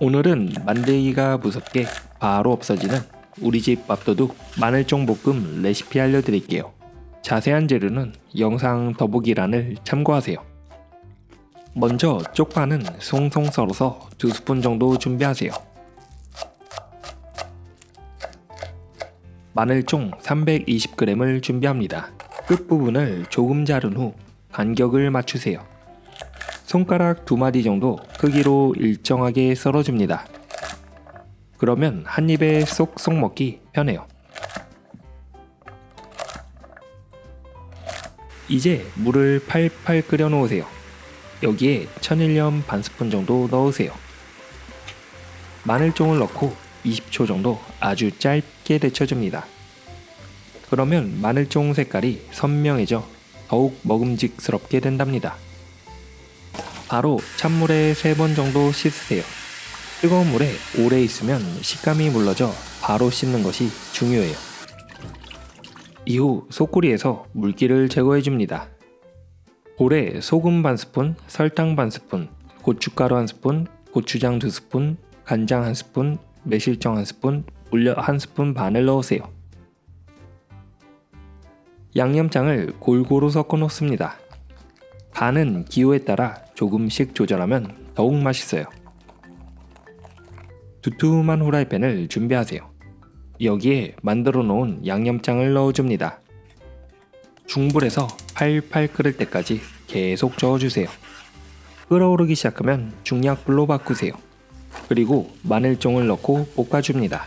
오늘은 만들기가 무섭게 바로 없어지는 우리집 밥도둑 마늘종 볶음 레시피 알려드릴게요. 자세한 재료는 영상 더보기란을 참고하세요. 먼저 쪽파는 송송 썰어서 2스푼 정도 준비하세요. 마늘종 320g을 준비합니다. 끝부분을 조금 자른 후 간격을 맞추세요. 손가락 2마디 정도 크기로 일정하게 썰어줍니다. 그러면 한 입에 쏙쏙 먹기 편해요. 이제 물을 팔팔 끓여 놓으세요. 여기에 천일염 반스푼 정도 넣으세요. 마늘종을 넣고 20초 정도 아주 짧게 데쳐줍니다. 그러면 마늘종 색깔이 선명해져 더욱 먹음직스럽게 된답니다. 바로 찬물에 3번 정도 씻으세요. 뜨거운 물에 오래 있으면 식감이 물러져 바로 씻는 것이 중요해요. 이후 소쿠리에서 물기를 제거해줍니다. 볼에 소금 반스푼, 설탕 반스푼, 고춧가루 1스푼, 고추장 2스푼, 간장 1스푼, 매실청 1스푼, 물엿 1스푼 반을 넣으세요. 양념장을 골고루 섞어 놓습니다. 간은 기호에 따라 조금씩 조절하면 더욱 맛있어요. 두툼한 후라이팬을 준비하세요. 여기에 만들어 놓은 양념장을 넣어줍니다. 중불에서 팔팔 끓을 때까지 계속 저어주세요. 끓어오르기 시작하면 중약불로 바꾸세요. 그리고 마늘종을 넣고 볶아줍니다.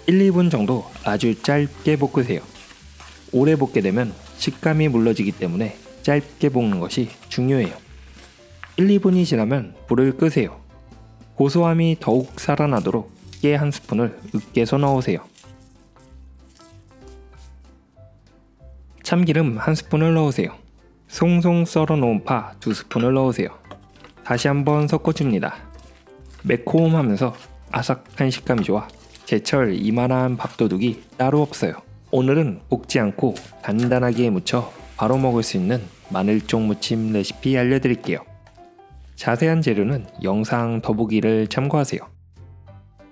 1, 2분 정도 아주 짧게 볶으세요. 오래 볶게 되면 식감이 물러지기 때문에 짧게 볶는 것이 중요해요. 1, 2분이 지나면 불을 끄세요. 고소함이 더욱 살아나도록 깨 1스푼을 으깨서 넣으세요. 참기름 1스푼을 넣으세요. 송송 썰어 놓은 파 2스푼을 넣으세요. 다시 한번 섞어줍니다. 매콤하면서 아삭한 식감이 좋아 제철 이만한 밥도둑이 따로 없어요. 오늘은 볶지 않고 간단하게 무쳐 바로 먹을 수 있는 마늘종 무침 레시피 알려드릴게요. 자세한 재료는 영상 더보기를 참고하세요.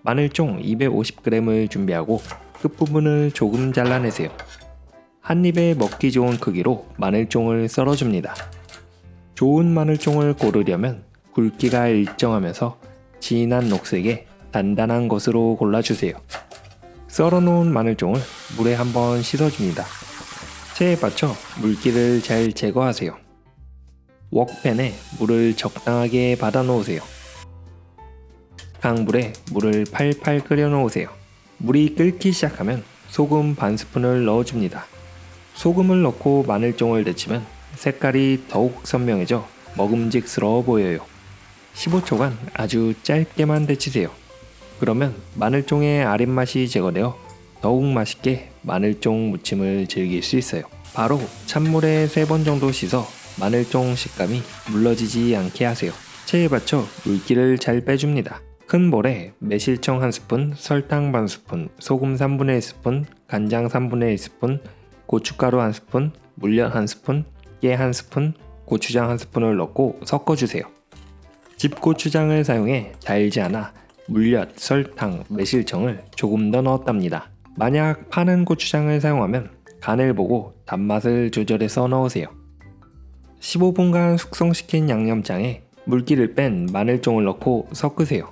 마늘종 250g을 준비하고 끝부분을 조금 잘라내세요. 한 입에 먹기 좋은 크기로 마늘종을 썰어줍니다. 좋은 마늘종을 고르려면 굵기가 일정하면서 진한 녹색에 단단한 것으로 골라주세요. 썰어놓은 마늘종을 물에 한번 씻어줍니다. 체에 받쳐 물기를 잘 제거하세요. 웍팬에 물을 적당하게 받아 놓으세요. 강불에 물을 팔팔 끓여 놓으세요. 물이 끓기 시작하면 소금 반스푼을 넣어줍니다. 소금을 넣고 마늘종을 데치면 색깔이 더욱 선명해져 먹음직스러워 보여요. 15초간 아주 짧게만 데치세요. 그러면 마늘종의 아랫맛이 제거되어 더욱 맛있게 마늘종 무침을 즐길 수 있어요. 바로 찬물에 3번 정도 씻어 마늘종 식감이 물러지지 않게 하세요. 체에 받쳐 물기를 잘 빼줍니다. 큰 볼에 매실청 1스푼, 설탕 반스푼, 소금 3분의 1스푼, 간장 3분의 1스푼, 고춧가루 1스푼, 물엿 1스푼, 깨 1스푼, 고추장 1스푼을 넣고 섞어주세요. 집고추장을 사용해 달지 않아 물엿, 설탕, 매실청을 조금 더 넣었답니다. 만약 파는 고추장을 사용하면 간을 보고 단맛을 조절해서 넣으세요. 15분간 숙성시킨 양념장에 물기를 뺀 마늘종을 넣고 섞으세요.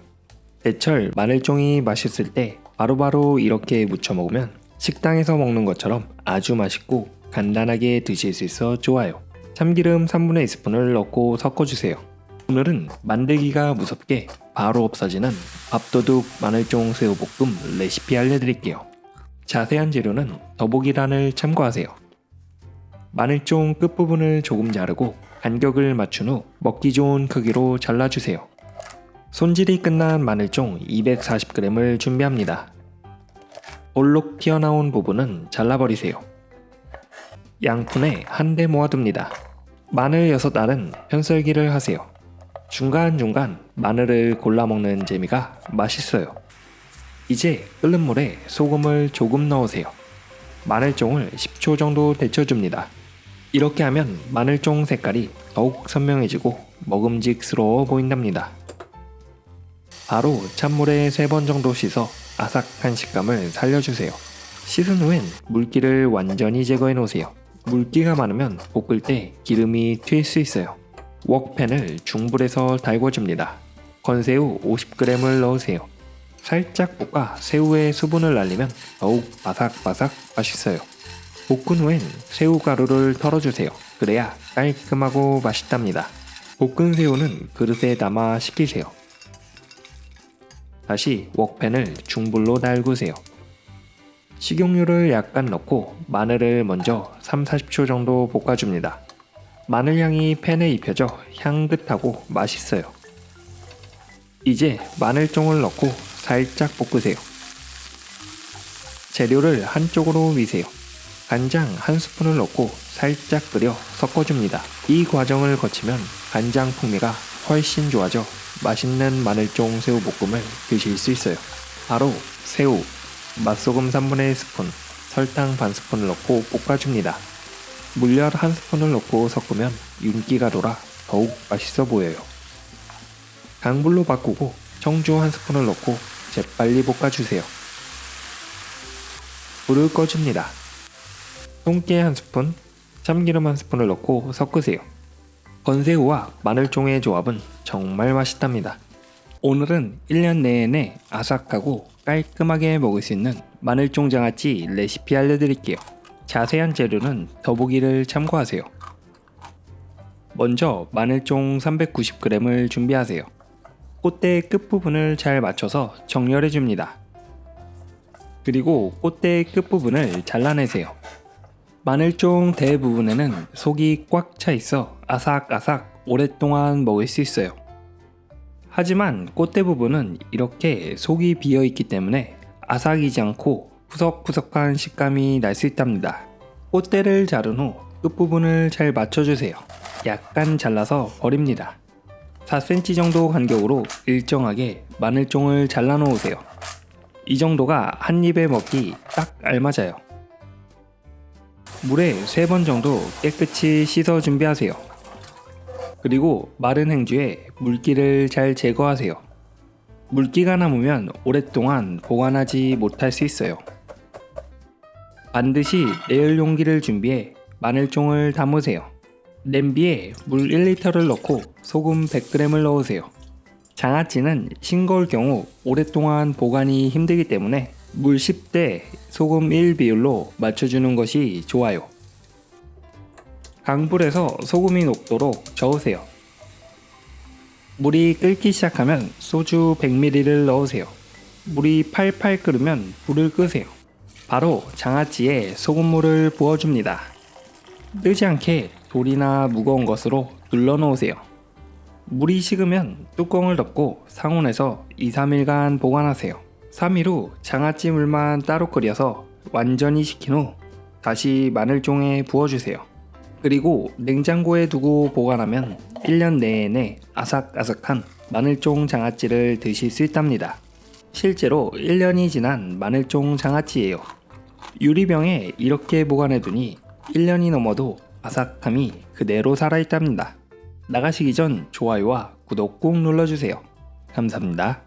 제철 마늘종이 맛있을 때 바로바로 이렇게 무쳐 먹으면 식당에서 먹는 것처럼 아주 맛있고 간단하게 드실 수 있어 좋아요. 참기름 3분의 2스푼을 넣고 섞어주세요. 오늘은 만들기가 무섭게 바로 없어지는 밥도둑 마늘종 새우볶음 레시피 알려드릴게요. 자세한 재료는 더보기란을 참고하세요. 마늘종 끝부분을 조금 자르고 간격을 맞춘 후 먹기 좋은 크기로 잘라주세요. 손질이 끝난 마늘종 240g을 준비합니다. 볼록 튀어나온 부분은 잘라버리세요. 양푼에 한데 모아둡니다. 마늘 6알은 편썰기를 하세요. 중간중간 마늘을 골라 먹는 재미가 맛있어요. 이제 끓는 물에 소금을 조금 넣으세요. 마늘종을 10초 정도 데쳐줍니다. 이렇게 하면 마늘종 색깔이 더욱 선명해지고 먹음직스러워 보인답니다. 바로 찬물에 3번 정도 씻어 아삭한 식감을 살려주세요. 씻은 후엔 물기를 완전히 제거해 놓으세요. 물기가 많으면 볶을 때 기름이 튈 수 있어요. 웍팬을 중불에서 달궈줍니다. 건새우 50g을 넣으세요. 살짝 볶아 새우의 수분을 날리면 더욱 바삭바삭 맛있어요. 볶은 후엔 새우가루를 털어주세요. 그래야 깔끔하고 맛있답니다. 볶은 새우는 그릇에 담아 식히세요. 다시 웍팬을 중불로 달구세요. 식용유를 약간 넣고 마늘을 먼저 3-40초 정도 볶아줍니다. 마늘향이 팬에 입혀져 향긋하고 맛있어요. 이제 마늘종을 넣고 살짝 볶으세요. 재료를 한쪽으로 미세요. 간장 1스푼을 넣고 살짝 끓여 섞어줍니다. 이 과정을 거치면 간장 풍미가 훨씬 좋아져 맛있는 마늘종 새우볶음을 드실 수 있어요. 바로 새우, 맛소금 3분의 1스푼, 설탕 반 스푼을 넣고 볶아줍니다. 물엿 1스푼을 넣고 섞으면 윤기가 돌아 더욱 맛있어 보여요. 강불로 바꾸고 청주 1스푼을 넣고 재빨리 볶아주세요. 불을 꺼줍니다. 통깨 1스푼, 참기름 1스푼을 넣고 섞으세요. 건새우와 마늘종의 조합은 정말 맛있답니다. 오늘은 1년 내내 아삭하고 깔끔하게 먹을 수 있는 마늘종 장아찌 레시피 알려드릴게요. 자세한 재료는 더보기를 참고하세요. 먼저 마늘종 390g을 준비하세요. 꽃대 끝부분을 잘 맞춰서 정렬해줍니다. 그리고 꽃대 끝부분을 잘라내세요. 마늘종 대부분에는 속이 꽉 차 있어 아삭아삭 오랫동안 먹을 수 있어요. 하지만 꽃대 부분은 이렇게 속이 비어 있기 때문에 아삭이지 않고 푸석푸석한 식감이 날 수 있답니다. 꽃대를 자른 후 끝부분을 잘 맞춰주세요. 약간 잘라서 버립니다. 4cm 정도 간격으로 일정하게 마늘종을 잘라 놓으세요. 이 정도가 한 입에 먹기 딱 알맞아요. 물에 3번 정도 깨끗이 씻어 준비하세요. 그리고 마른 행주에 물기를 잘 제거하세요. 물기가 남으면 오랫동안 보관하지 못할 수 있어요. 반드시 내열 용기를 준비해 마늘종을 담으세요. 냄비에 물 1리터를 넣고 소금 100g을 넣으세요. 장아찌는 싱거울 경우 오랫동안 보관이 힘들기 때문에 물 10대 소금 1 비율로 맞춰주는 것이 좋아요. 강불에서 소금이 녹도록 저으세요. 물이 끓기 시작하면 소주 100ml를 넣으세요. 물이 팔팔 끓으면 불을 끄세요. 바로 장아찌에 소금물을 부어줍니다. 뜨지 않게 돌이나 무거운 것으로 눌러 놓으세요. 물이 식으면 뚜껑을 덮고 상온에서 2-3일간 보관하세요. 3일 후 장아찌 물만 따로 끓여서 완전히 식힌 후 다시 마늘종에 부어주세요. 그리고 냉장고에 두고 보관하면 1년 내내 아삭아삭한 마늘종 장아찌를 드실 수 있답니다. 실제로 1년이 지난 마늘종 장아찌예요. 유리병에 이렇게 보관해두니 1년이 넘어도 아삭함이 그대로 살아있답니다. 나가시기 전 좋아요와 구독 꼭 눌러주세요. 감사합니다.